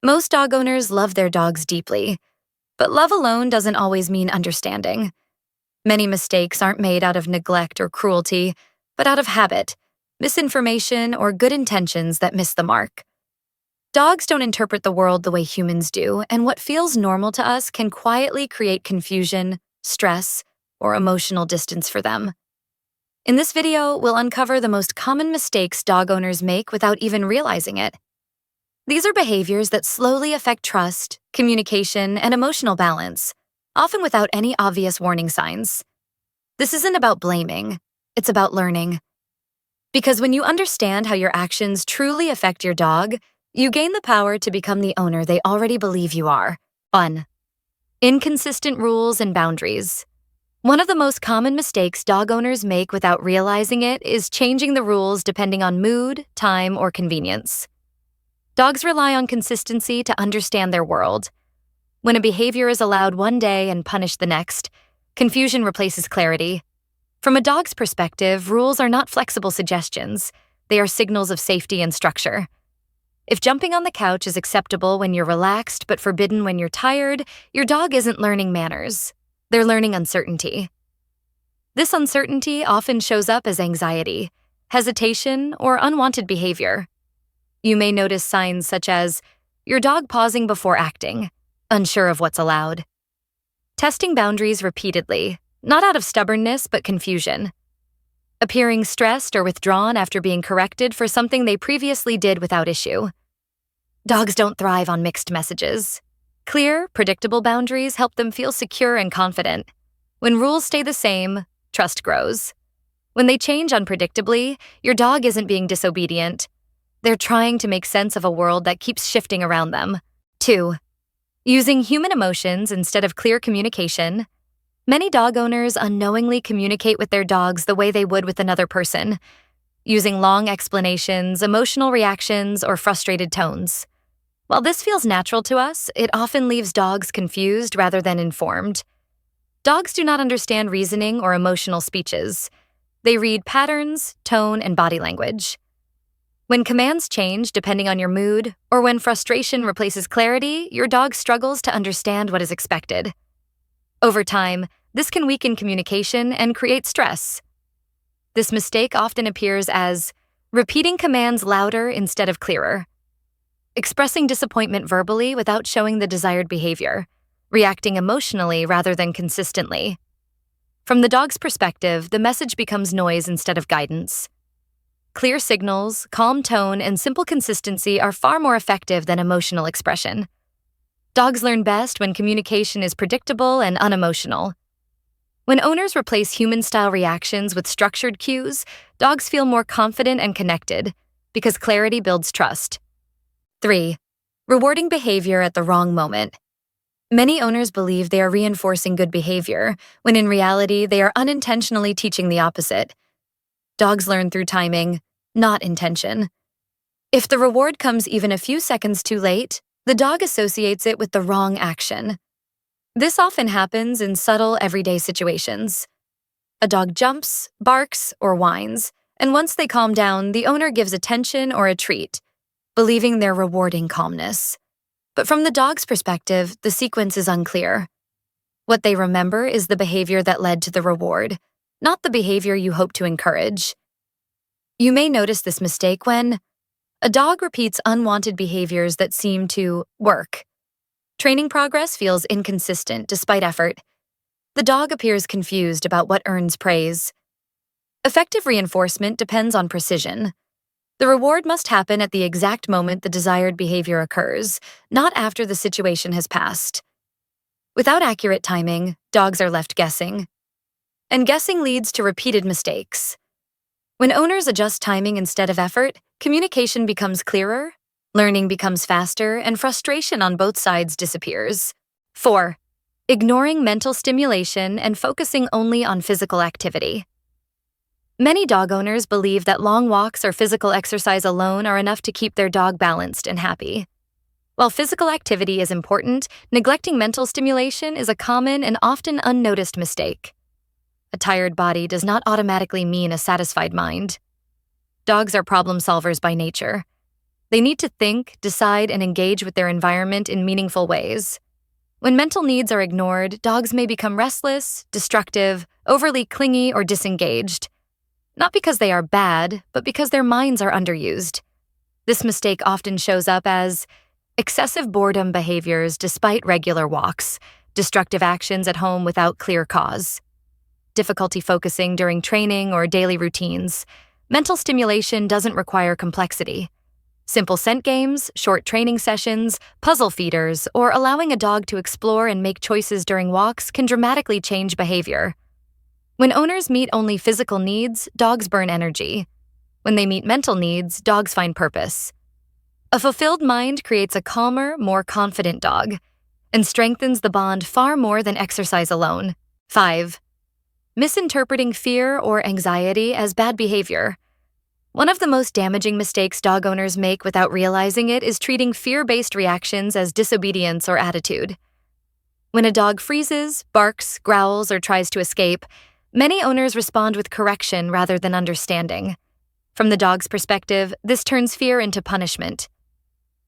Most dog owners love their dogs deeply, but love alone doesn't always mean understanding. Many mistakes aren't made out of neglect or cruelty, but out of habit, misinformation, or good intentions that miss the mark. Dogs don't interpret the world the way humans do, and what feels normal to us can quietly create confusion, stress, or emotional distance for them. In this video, we'll uncover the most common mistakes dog owners make without even realizing it. These are behaviors that slowly affect trust, communication, and emotional balance, often without any obvious warning signs. This isn't about blaming, it's about learning. Because when you understand how your actions truly affect your dog, you gain the power to become the owner they already believe you are. 1. Inconsistent rules and boundaries. One of the most common mistakes dog owners make without realizing it is changing the rules depending on mood, time, or convenience. Dogs rely on consistency to understand their world. When a behavior is allowed one day and punished the next, confusion replaces clarity. From a dog's perspective, rules are not flexible suggestions. They are signals of safety and structure. If jumping on the couch is acceptable when you're relaxed but forbidden when you're tired, your dog isn't learning manners. They're learning uncertainty. This uncertainty often shows up as anxiety, hesitation, or unwanted behavior. You may notice signs such as your dog pausing before acting, unsure of what's allowed. Testing boundaries repeatedly, not out of stubbornness but confusion. Appearing stressed or withdrawn after being corrected for something they previously did without issue. Dogs don't thrive on mixed messages. Clear, predictable boundaries help them feel secure and confident. When rules stay the same, trust grows. When they change unpredictably, your dog isn't being disobedient. They're trying to make sense of a world that keeps shifting around them. 2. Using human emotions instead of clear communication. Many dog owners unknowingly communicate with their dogs the way they would with another person, using long explanations, emotional reactions, or frustrated tones. While this feels natural to us, it often leaves dogs confused rather than informed. Dogs do not understand reasoning or emotional speeches. They read patterns, tone, and body language. When commands change depending on your mood, or when frustration replaces clarity, your dog struggles to understand what is expected. Over time, this can weaken communication and create stress. This mistake often appears as repeating commands louder instead of clearer, expressing disappointment verbally without showing the desired behavior, reacting emotionally rather than consistently. From the dog's perspective, the message becomes noise instead of guidance. Clear signals, calm tone, and simple consistency are far more effective than emotional expression. Dogs learn best when communication is predictable and unemotional. When owners replace human-style reactions with structured cues, dogs feel more confident and connected, because clarity builds trust. 3. Rewarding behavior at the wrong moment. Many owners believe they are reinforcing good behavior, when in reality they are unintentionally teaching the opposite. Dogs learn through timing, not intention. If the reward comes even a few seconds too late, the dog associates it with the wrong action. This often happens in subtle, everyday situations. A dog jumps, barks, or whines, and once they calm down, the owner gives attention or a treat, believing they're rewarding calmness. But from the dog's perspective, the sequence is unclear. What they remember is the behavior that led to the reward, not the behavior you hope to encourage. You may notice this mistake when a dog repeats unwanted behaviors that seem to work. Training progress feels inconsistent despite effort. The dog appears confused about what earns praise. Effective reinforcement depends on precision. The reward must happen at the exact moment the desired behavior occurs, not after the situation has passed. Without accurate timing, dogs are left guessing. And guessing leads to repeated mistakes. When owners adjust timing instead of effort, communication becomes clearer, learning becomes faster, and frustration on both sides disappears. 4. Ignoring mental stimulation and focusing only on physical activity. Many dog owners believe that long walks or physical exercise alone are enough to keep their dog balanced and happy. While physical activity is important, neglecting mental stimulation is a common and often unnoticed mistake. A tired body does not automatically mean a satisfied mind. Dogs are problem solvers by nature. They need to think, decide, and engage with their environment in meaningful ways. When mental needs are ignored, dogs may become restless, destructive, overly clingy, or disengaged. Not because they are bad, but because their minds are underused. This mistake often shows up as excessive boredom behaviors despite regular walks, destructive actions at home without clear cause, difficulty focusing during training or daily routines. Mental stimulation doesn't require complexity. Simple scent games, short training sessions, puzzle feeders, or allowing a dog to explore and make choices during walks can dramatically change behavior. When owners meet only physical needs, dogs burn energy. When they meet mental needs, dogs find purpose. A fulfilled mind creates a calmer, more confident dog and strengthens the bond far more than exercise alone. 5. Misinterpreting fear or anxiety as bad behavior. One of the most damaging mistakes dog owners make without realizing it is treating fear-based reactions as disobedience or attitude. When a dog freezes, barks, growls, or tries to escape, many owners respond with correction rather than understanding. From the dog's perspective, this turns fear into punishment.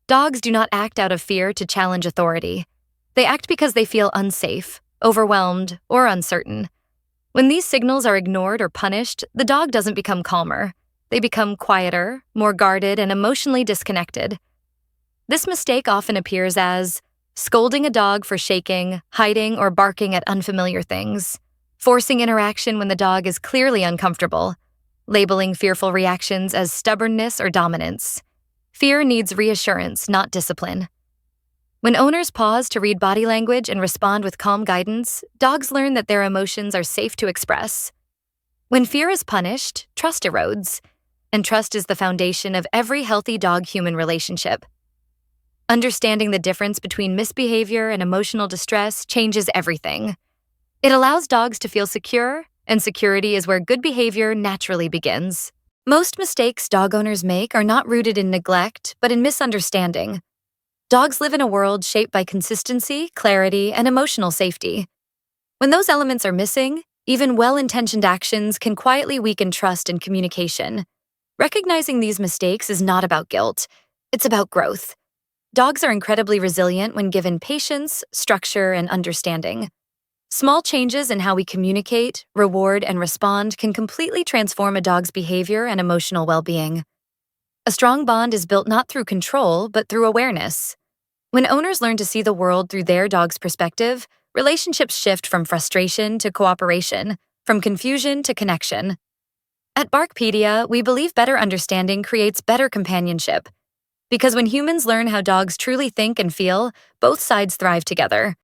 Dogs do not act out of fear to challenge authority. They act because they feel unsafe, overwhelmed, or uncertain. When these signals are ignored or punished, the dog doesn't become calmer. They become quieter, more guarded, and emotionally disconnected. This mistake often appears as scolding a dog for shaking, hiding, or barking at unfamiliar things, forcing interaction when the dog is clearly uncomfortable, labeling fearful reactions as stubbornness or dominance. Fear needs reassurance, not discipline. When owners pause to read body language and respond with calm guidance, dogs learn that their emotions are safe to express. When fear is punished, trust erodes, and trust is the foundation of every healthy dog-human relationship. Understanding the difference between misbehavior and emotional distress changes everything. It allows dogs to feel secure, and security is where good behavior naturally begins. Most mistakes dog owners make are not rooted in neglect, but in misunderstanding. Dogs live in a world shaped by consistency, clarity, and emotional safety. When those elements are missing, even well-intentioned actions can quietly weaken trust and communication. Recognizing these mistakes is not about guilt. It's about growth. Dogs are incredibly resilient when given patience, structure, and understanding. Small changes in how we communicate, reward, and respond can completely transform a dog's behavior and emotional well-being. A strong bond is built not through control, but through awareness. When owners learn to see the world through their dog's perspective, relationships shift from frustration to cooperation, from confusion to connection. At Barkpedia, we believe better understanding creates better companionship. Because when humans learn how dogs truly think and feel, both sides thrive together.